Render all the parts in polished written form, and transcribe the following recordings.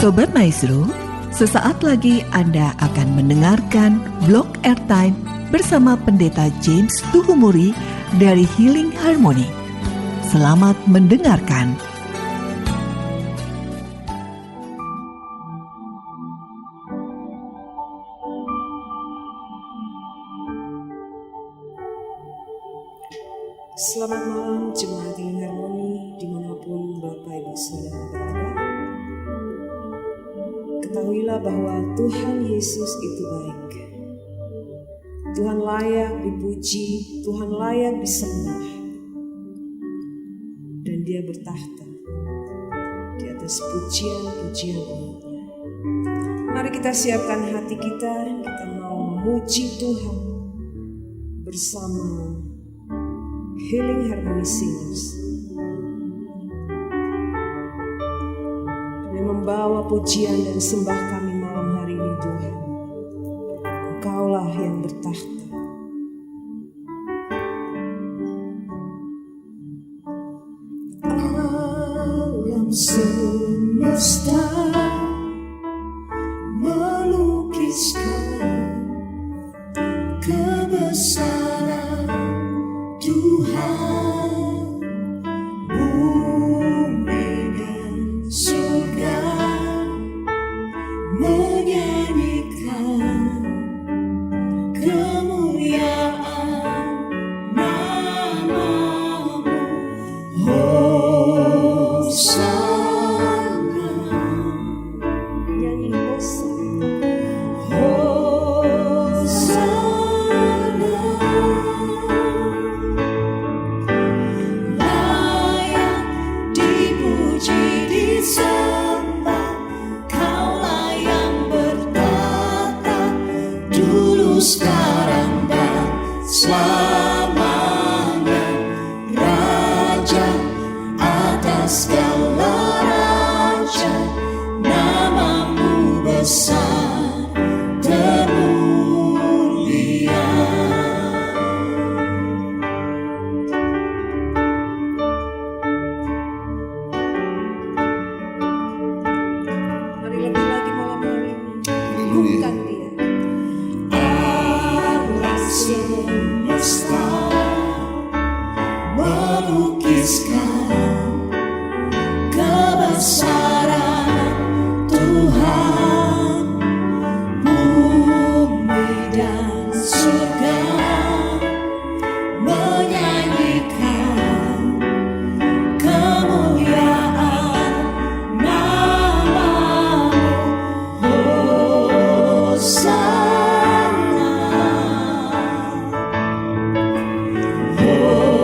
Sobat Maestro, sesaat lagi Anda akan mendengarkan Blog Airtime bersama Pendeta James Tuhumuri dari Healing Harmony. Selamat mendengarkan. Selamat malam Jemaat Healing Harmony dimanapun Bapak Ibu Saudara berada. Ketahuilah bahwa Tuhan Yesus itu baik. Tuhan layak dipuji, Tuhan layak disembah. Dan Dia bertahta di atas pujian-pujian umatnya. Mari kita siapkan hati kita mau memuji Tuhan bersama Healing Harmony Singers yang membawa pujian dan sembah kami malam hari ini. Tuhan, Engkaulah yang bertahta. Alam semesta melukiskan kebesaran Tuhan, bumi dan surga menyanyikan kemuliaan nama-Mu. Hosana, nyanyi Hosana, Hosana. Sekarang dan selamanya, Raja atas segala raja, nama-Mu besar termulia. Mari lebih lagi malam hari ini bukan Dia. Semesta melukiskan kebesaran Tuhan, bumi dan surga menyanyikan kemuliaan nama-Mu. Hosana, Hosana.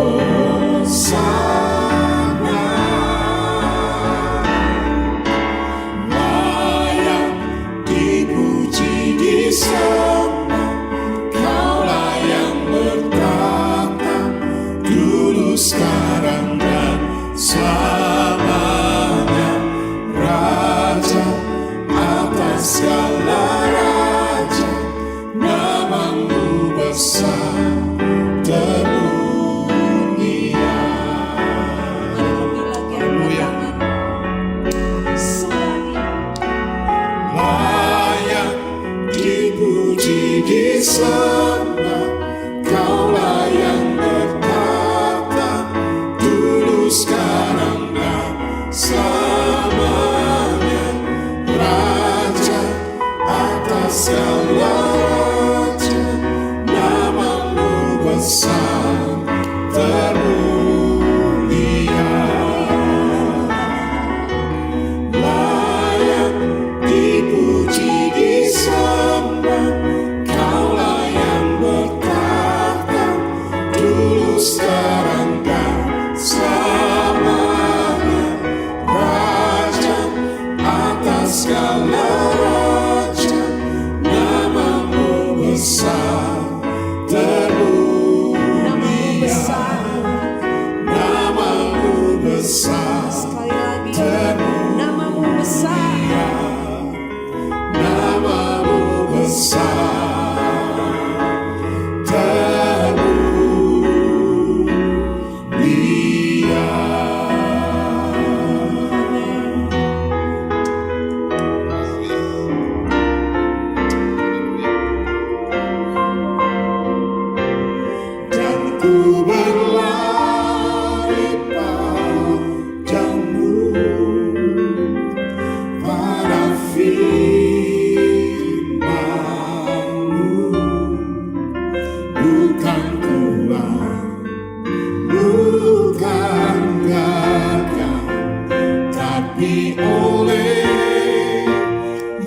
tapi oleh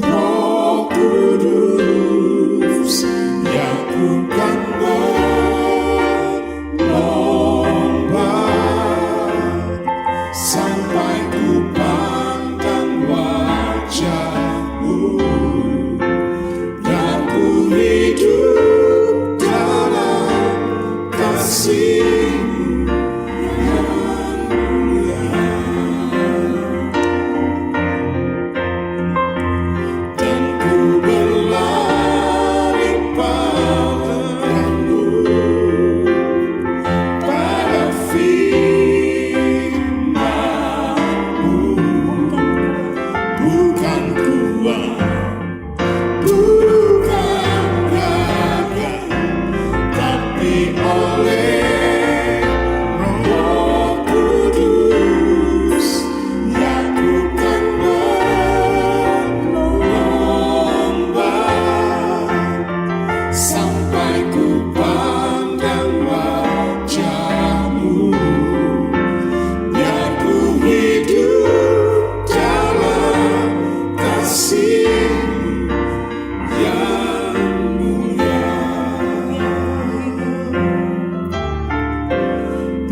Roh Kudus yang ku kan melompat sampai ku pandang wajah-Mu, dan ku hidup dalam kasih-Mu yang mulia. Dan ku berlari padamu, pada firman-Mu. Bukan kuat, bukan gagah, tapi oleh Roh Kudus yang ku kan melompat sampai ku pandang wajah-Mu, biar ku hidup dalam kasih-Mu yang mulia.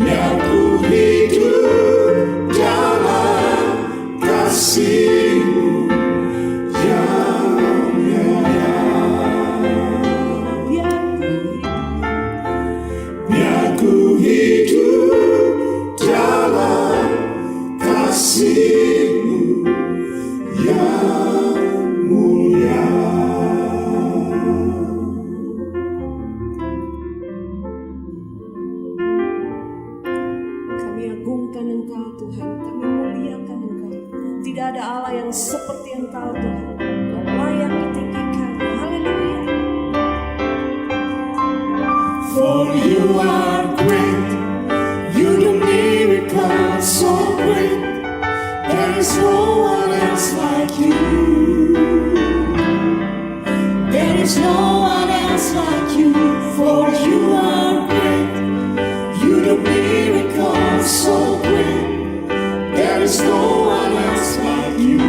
Biar ku hidup dalam kasih-Mu yang mulia. Biar ku hidup dalam kasih-Mu yang mulia. Kami agungkan Engkau Tuhan, kami muliakan Engkau. Tidak ada Allah yang seperti Engkau Tuhan. Engkau layak ditinggikan. Haleluya. For you are great, you do miracles so great. There is no one else like you. There is no one else like you. For you are great, you do miracles so great. There is no one else like you.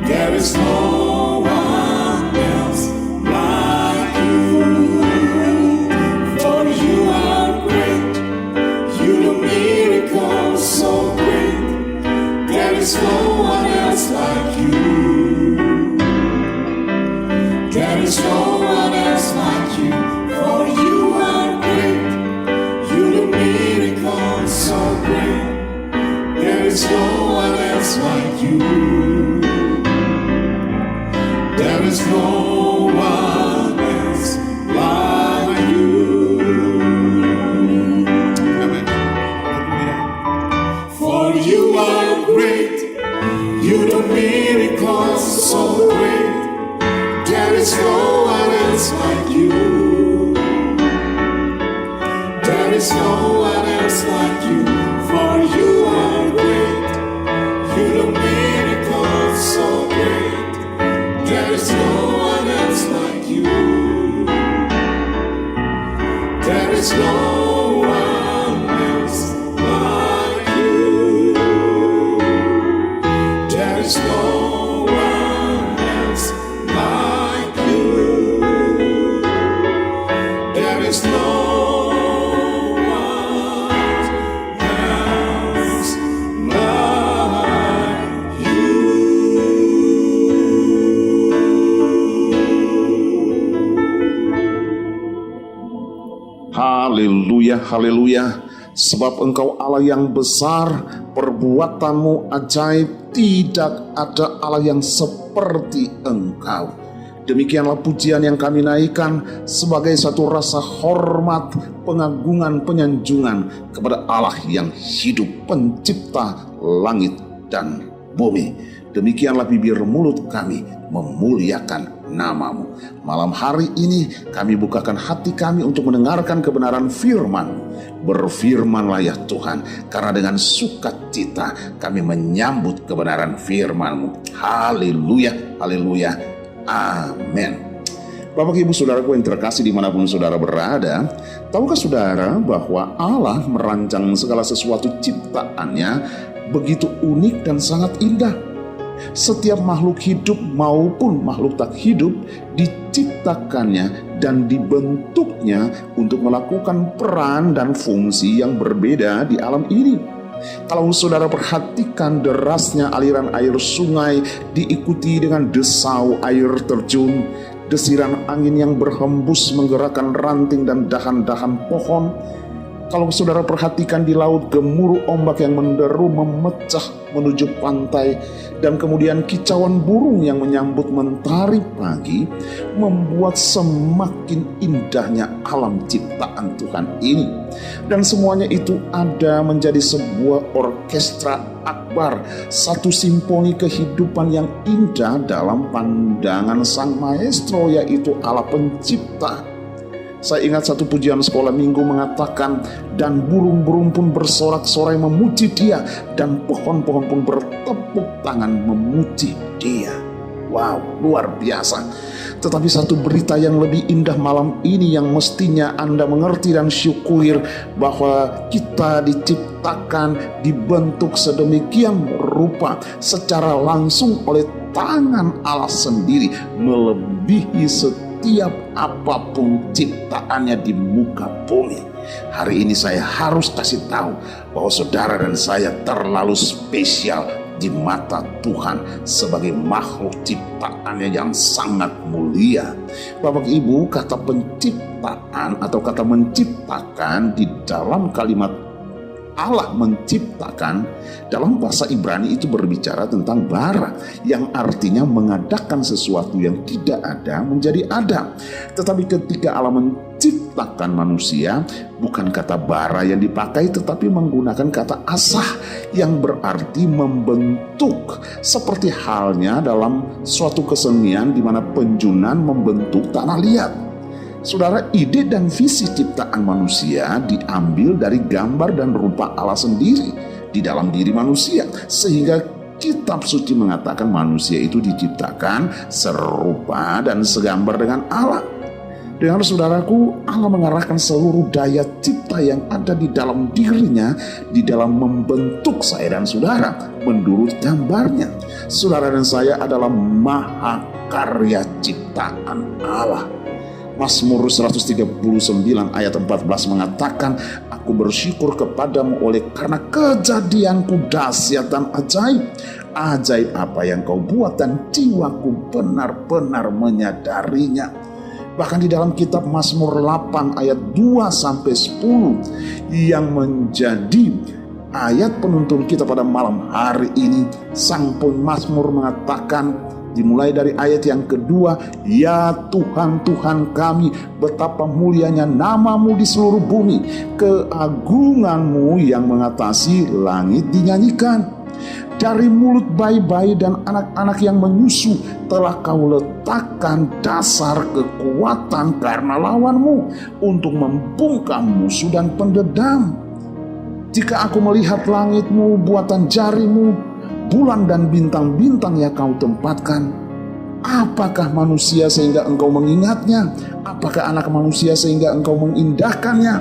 There is no one else like you. For you are great, you do miracles so great. There is no one else like you. There is no one else like you. For you are great, you do miracles so great. There is no one else like you. There is no one else like you. For you are great, you do miracles so great. There is no one else like you. There is no one else like you. For you are great, you do miracles so great. There is no one else like you. There is no one else like you. There is no one else like you. There is no one else like you. Haleluya, haleluya. Sebab Engkau Allah yang besar, perbuatanmu ajaib, tidak ada Allah yang seperti Engkau. Demikianlah pujian yang kami naikkan sebagai satu rasa hormat, pengagungan, penyanjungan kepada Allah yang hidup, pencipta langit dan bumi. Demikianlah bibir mulut kami memuliakan nama-Mu. Malam hari ini kami bukakan hati kami untuk mendengarkan kebenaran firman-Mu. Berfirmanlah ya Tuhan, karena dengan sukacita kami menyambut kebenaran firman-Mu. Haleluya, haleluya, amin. Bapak Ibu Saudaraku yang terkasih dimanapun saudara berada, tahukah saudara bahwa Allah merancang segala sesuatu ciptaannya begitu unik dan sangat indah. Setiap makhluk hidup maupun makhluk tak hidup diciptakannya dan dibentuknya untuk melakukan peran dan fungsi yang berbeda di alam ini. Kalau saudara perhatikan derasnya aliran air sungai diikuti dengan desau air terjun, desiran angin yang berhembus menggerakkan ranting dan dahan-dahan pohon. Kalau saudara perhatikan di laut, gemuruh ombak yang menderu memecah menuju pantai, dan kemudian kicauan burung yang menyambut mentari pagi membuat semakin indahnya alam ciptaan Tuhan ini. Dan semuanya itu ada menjadi sebuah orkestra akbar, satu simfoni kehidupan yang indah dalam pandangan sang maestro, yaitu Allah pencipta. Saya ingat satu pujian sekolah minggu mengatakan, dan burung-burung pun bersorak-sorai memuji Dia, dan pohon-pohon pun bertepuk tangan memuji Dia. Wow, luar biasa. Tetapi satu berita yang lebih indah malam ini yang mestinya Anda mengerti dan syukur, bahwa kita diciptakan, dibentuk sedemikian rupa secara langsung oleh tangan Allah sendiri, melebihi setiap apapun ciptaannya di muka bumi. Hari ini saya harus kasih tahu bahwa saudara dan saya terlalu spesial di mata Tuhan sebagai makhluk ciptaannya yang sangat mulia. Bapak Ibu, kata penciptaan atau kata menciptakan di dalam kalimat Allah menciptakan dalam bahasa Ibrani itu berbicara tentang bara, yang artinya mengadakan sesuatu yang tidak ada menjadi ada. Tetapi ketika Allah menciptakan manusia, bukan kata bara yang dipakai, tetapi menggunakan kata asah yang berarti membentuk, seperti halnya dalam suatu kesenian di mana penjunan membentuk tanah liat. Saudara, ide dan visi ciptaan manusia diambil dari gambar dan rupa Allah sendiri di dalam diri manusia, sehingga kitab suci mengatakan manusia itu diciptakan serupa dan segambar dengan Allah. Dengan saudaraku, Allah mengarahkan seluruh daya cipta yang ada di dalam dirinya di dalam membentuk saya dan saudara menurut gambarnya. Saudara dan saya adalah mahakarya ciptaan Allah. Mazmur 139 ayat 14 mengatakan, aku bersyukur kepadamu oleh karena kejadianku dahsyat dan ajaib. Ajaib apa yang kau buat dan jiwaku benar-benar menyadarinya. Bahkan di dalam kitab Mazmur 8 ayat 2-10 yang menjadi ayat penuntun kita pada malam hari ini, sang pemazmur mengatakan, dimulai dari ayat yang kedua, ya Tuhan, Tuhan kami, betapa mulianya namamu di seluruh bumi, keagunganmu yang mengatasi langit dinyanyikan. Dari mulut bayi-bayi dan anak-anak yang menyusu telah kau letakkan dasar kekuatan karena lawanmu, untuk membungkam musuh dan pendendam. Jika aku melihat langitmu, buatan jarimu, bulan dan bintang-bintang yang kau tempatkan, apakah manusia sehingga engkau mengingatnya? Apakah anak manusia sehingga engkau mengindahkannya?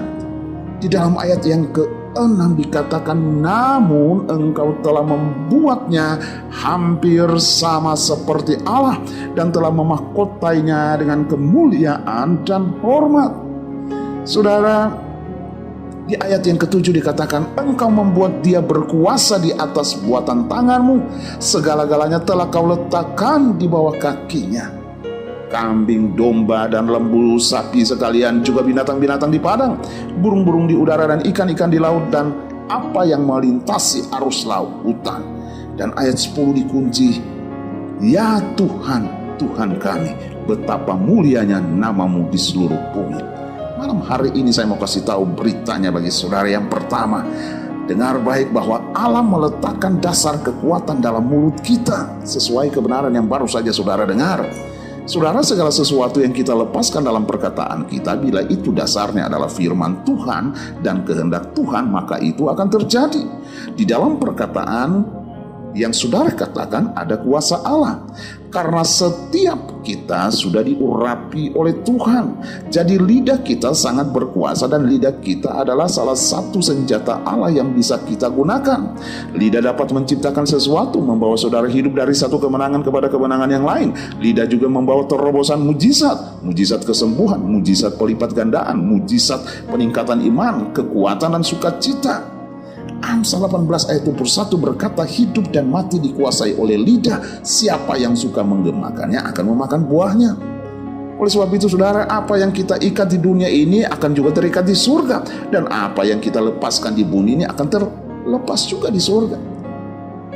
Di dalam ayat yang ke-6 dikatakan, namun engkau telah membuatnya hampir sama seperti Allah dan telah memahkotainya dengan kemuliaan dan hormat. Saudara, di ayat yang ke-7 dikatakan, engkau membuat dia berkuasa di atas buatan tanganmu, segala-galanya telah kau letakkan di bawah kakinya. Kambing, domba, dan lembu, sapi sekalian, juga binatang-binatang di padang, burung-burung di udara, dan ikan-ikan di laut, dan apa yang melintasi arus lautan. Dan ayat 10 dikunci, ya Tuhan, Tuhan kami, betapa mulianya namamu di seluruh bumi. Malam hari ini saya mau kasih tahu beritanya bagi saudara. Yang pertama, dengar baik bahwa Allah meletakkan dasar kekuatan dalam mulut kita sesuai kebenaran yang baru saja saudara dengar. Saudara, segala sesuatu yang kita lepaskan dalam perkataan kita, bila itu dasarnya adalah firman Tuhan dan kehendak Tuhan, maka itu akan terjadi. Di dalam perkataan yang saudara katakan ada kuasa Allah. Karena setiap kita sudah diurapi oleh Tuhan. Jadi lidah kita sangat berkuasa, dan lidah kita adalah salah satu senjata Allah yang bisa kita gunakan. Lidah dapat menciptakan sesuatu, membawa saudara hidup dari satu kemenangan kepada kemenangan yang lain. Lidah juga membawa terobosan mujizat, mujizat kesembuhan, mujizat pelipat gandaan, mujizat peningkatan iman, kekuatan dan sukacita. Amsal 18 ayat 21 berkata, hidup dan mati dikuasai oleh lidah. Siapa yang suka menggemakannya akan memakan buahnya. Oleh sebab itu saudara, apa yang kita ikat di dunia ini akan juga terikat di surga. Dan apa yang kita lepaskan di bumi ini akan terlepas juga di surga.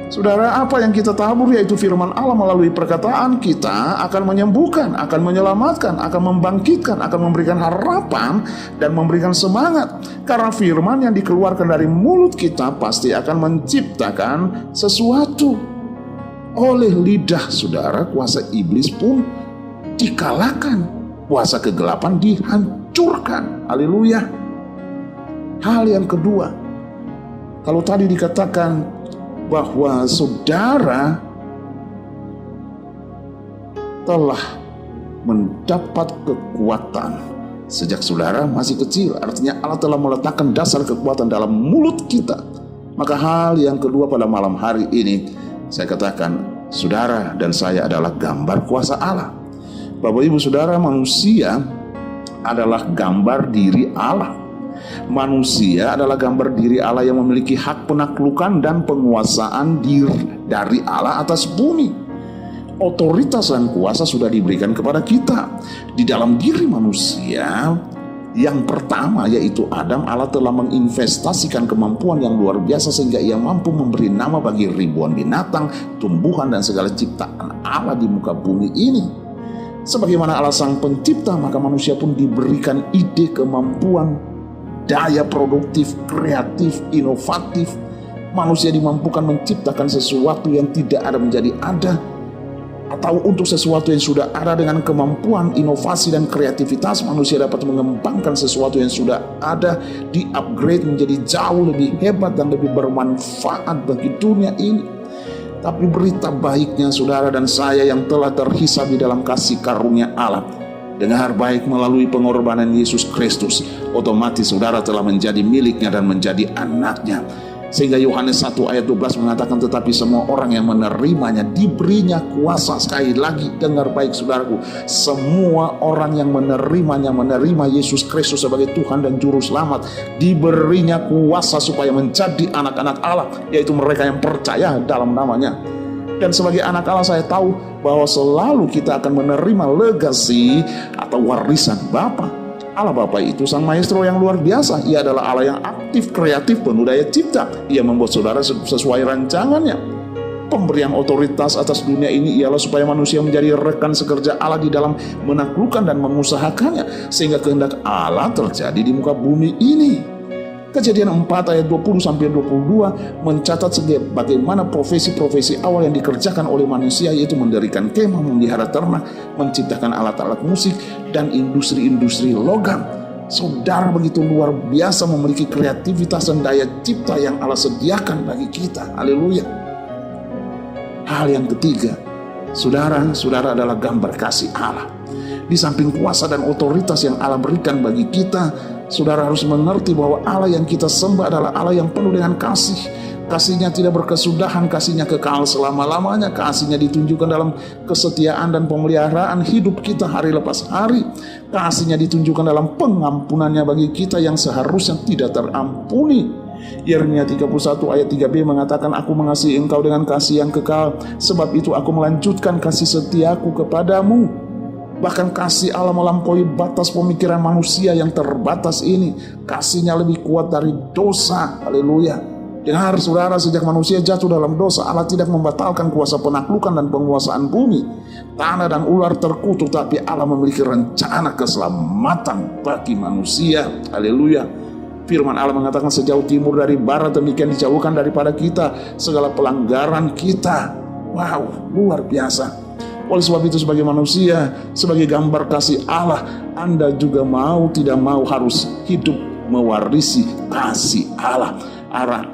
Saudara, apa yang kita tabur, yaitu firman Allah melalui perkataan kita, akan menyembuhkan, akan menyelamatkan, akan membangkitkan, akan memberikan harapan dan memberikan semangat. Karena firman yang dikeluarkan dari mulut kita pasti akan menciptakan sesuatu. Oleh lidah saudara, kuasa iblis pun dikalahkan, kuasa kegelapan dihancurkan. Haleluya. Hal yang kedua, kalau tadi dikatakan bahwa saudara telah mendapat kekuatan sejak saudara masih kecil, artinya Allah telah meletakkan dasar kekuatan dalam mulut kita. Maka hal yang kedua pada malam hari ini saya katakan, saudara dan saya adalah gambar kuasa Allah. Bapak ibu saudara, manusia adalah gambar diri Allah. Manusia adalah gambar diri Allah yang memiliki hak penaklukan dan penguasaan dari Allah atas bumi. Otoritas dan kuasa sudah diberikan kepada kita. Di dalam diri manusia yang pertama, yaitu Adam, Allah telah menginvestasikan kemampuan yang luar biasa sehingga ia mampu memberi nama bagi ribuan binatang, tumbuhan dan segala ciptaan Allah di muka bumi ini. Sebagaimana Allah sang pencipta, maka manusia pun diberikan ide, kemampuan, daya produktif, kreatif, inovatif. Manusia dimampukan menciptakan sesuatu yang tidak ada menjadi ada, atau untuk sesuatu yang sudah ada. Dengan kemampuan, inovasi dan kreativitas, manusia dapat mengembangkan sesuatu yang sudah ada, di-upgrade menjadi jauh lebih hebat dan lebih bermanfaat bagi dunia ini. Tapi berita baiknya saudara dan saya yang telah terhisap di dalam kasih karunia Allah, dengar baik, melalui pengorbanan Yesus Kristus, otomatis saudara telah menjadi miliknya dan menjadi anaknya. Sehingga Yohanes 1 ayat 12 mengatakan, tetapi semua orang yang menerimanya diberinya kuasa. Sekali lagi, dengar baik saudaraku, semua orang yang menerimanya, menerima Yesus Kristus sebagai Tuhan dan Juru Selamat, diberinya kuasa supaya menjadi anak-anak Allah, yaitu mereka yang percaya dalam namanya. Dan sebagai anak Allah, saya tahu bahwa selalu kita akan menerima legasi atau warisan Bapa. Allah Bapa itu sang maestro yang luar biasa. Ia adalah Allah yang aktif, kreatif, penuh daya cipta. Ia membuat saudara sesuai rancangannya. Pemberian otoritas atas dunia ini ialah supaya manusia menjadi rekan sekerja Allah di dalam menaklukkan dan mengusahakannya, sehingga kehendak Allah terjadi di muka bumi ini. Kejadian 4 ayat 20-22 mencatat bagaimana profesi-profesi awal yang dikerjakan oleh manusia, yaitu mendirikan kemah, memelihara ternak, menciptakan alat-alat musik, dan industri-industri logam. Saudara begitu luar biasa memiliki kreativitas dan daya cipta yang Allah sediakan bagi kita. Haleluya. Hal yang ketiga, saudara adalah gambar kasih Allah. Di samping kuasa dan otoritas yang Allah berikan bagi kita, saudara harus mengerti bahwa Allah yang kita sembah adalah Allah yang penuh dengan kasih. Kasihnya tidak berkesudahan, kasihnya kekal selama-lamanya. Kasihnya ditunjukkan dalam kesetiaan dan pemeliharaan hidup kita hari lepas hari. Kasihnya ditunjukkan dalam pengampunannya bagi kita yang seharusnya tidak terampuni. Yeremia 31 ayat 3b mengatakan, aku mengasihi engkau dengan kasih yang kekal, sebab itu aku melanjutkan kasih setiaku kepadamu. Bahkan kasih Allah melampaui batas pemikiran manusia yang terbatas ini. Kasihnya lebih kuat dari dosa. Haleluya. Dengar saudara, sejak manusia jatuh dalam dosa, Allah tidak membatalkan kuasa penaklukan dan penguasaan bumi, tanah dan ular terkutuk, tapi Allah memiliki rencana keselamatan bagi manusia. Haleluya. Firman Allah mengatakan, sejauh timur dari barat demikian dijauhkan daripada kita segala pelanggaran kita. Wow, luar biasa. Oleh sebab itu, sebagai manusia, sebagai gambar kasih Allah, Anda juga mau tidak mau harus hidup mewarisi kasih Allah.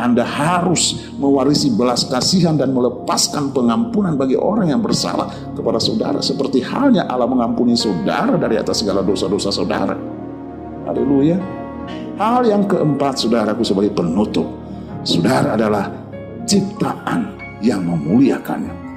Anda harus mewarisi belas kasihan dan melepaskan pengampunan bagi orang yang bersalah kepada saudara, seperti halnya Allah mengampuni saudara dari atas segala dosa-dosa saudara. Haleluya. Hal yang keempat, saudaraku, sebagai penutup, saudara adalah ciptaan yang memuliakannya.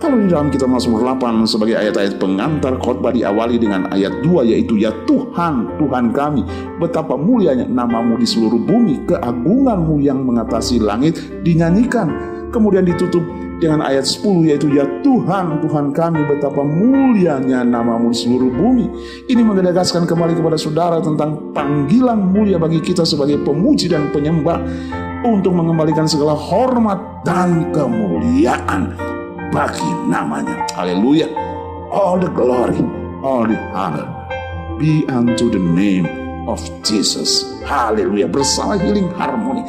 Kalau di dalam kitab Mazmur 8 sebagai ayat-ayat pengantar khotbah diawali dengan ayat 2, yaitu ya Tuhan, Tuhan kami, betapa mulianya namamu di seluruh bumi, keagunganmu yang mengatasi langit dinyanyikan. Kemudian ditutup dengan ayat 10, yaitu ya Tuhan, Tuhan kami, betapa mulianya namamu di seluruh bumi. Ini menegaskan kembali kepada saudara tentang panggilan mulia bagi kita sebagai pemuji dan penyembah untuk mengembalikan segala hormat dan kemuliaan bagi namanya. Haleluya. All the glory, all the honor be unto the name of Jesus. Haleluya. Bersama Healing Harmony,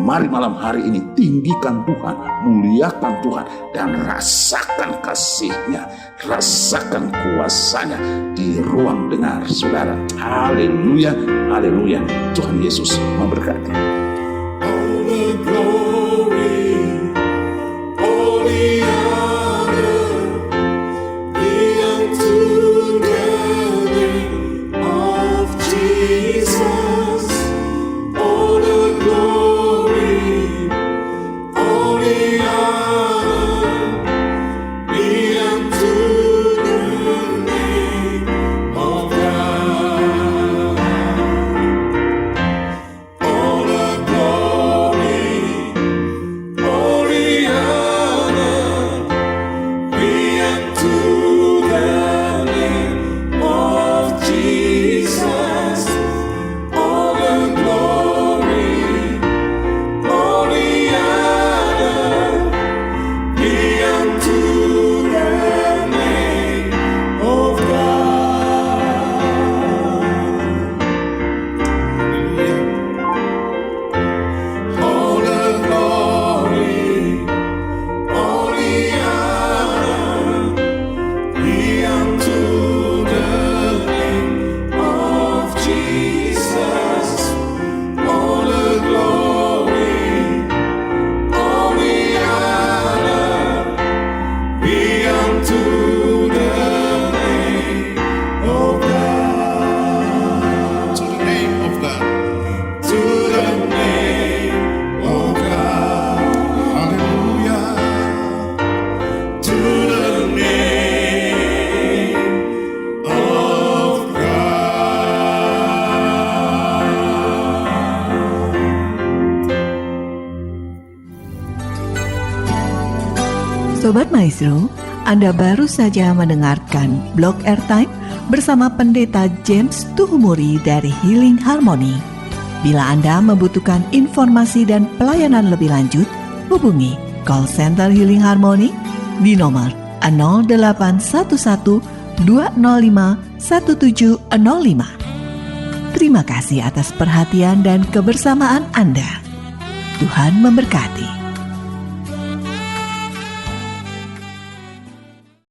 mari malam hari ini tinggikan Tuhan, muliakan Tuhan, dan rasakan kasih-Nya, rasakan kuasa-Nya di ruang dengar saudara. Haleluya, haleluya. Tuhan Yesus memberkati. All the glory, all the honor be unto the name of Jesus. All the glory, all the honor be unto the name of God. All the glory, all the honor be unto the name of Jesus. All the glory, all the honor be unto the name of God. All the glory, all the honor be unto the name of Jesus. All the glory, all the honor be unto the name of God. To the name of God. To the name of God. Haleluya. To the name of God. Sobat Maestro, Anda baru saja mendengarkan Blog Airtime bersama Pendeta James Tuhumuri dari Healing Harmony. Bila Anda membutuhkan informasi dan pelayanan lebih lanjut, hubungi call center Healing Harmony di nomor 0811 205 1705. Terima kasih atas perhatian dan kebersamaan Anda. Tuhan memberkati.